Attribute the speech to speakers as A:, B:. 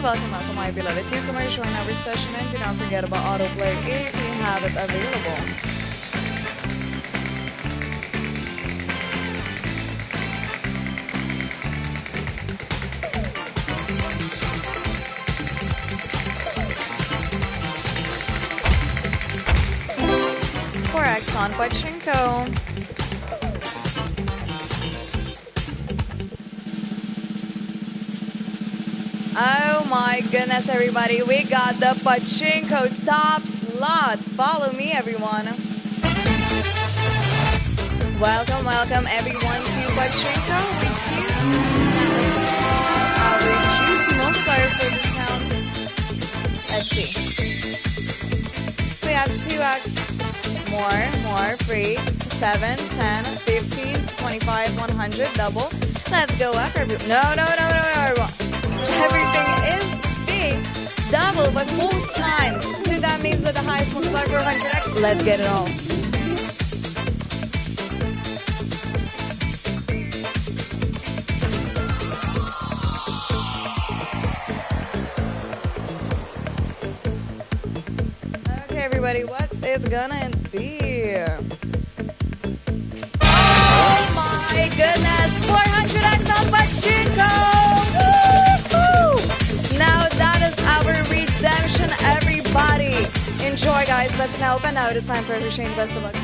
A: welcome, my beloved newcomers. Join our session and do not forget about autoplay if you have it available. X on Pachinko. Oh my goodness, everybody. We got the Pachinko top slot. Follow me, everyone. Welcome, everyone, to Pachinko. Our juicy multiplier for this count. Let's see. We have 2x. More, free, 7, 10, 15, 25, 100, double. Let's go up, everyone. No. Everything is big. Double, but 4 times. 2 that means with the highest multiplier for 100x. Let's get it all. Okay, everybody, what's it gonna be? Oh my goodness, 400x on Pachinko! Woo-hoo! Now that is our redemption, everybody. Enjoy, guys. Let's now open. Now it is time for Shane. Best of luck.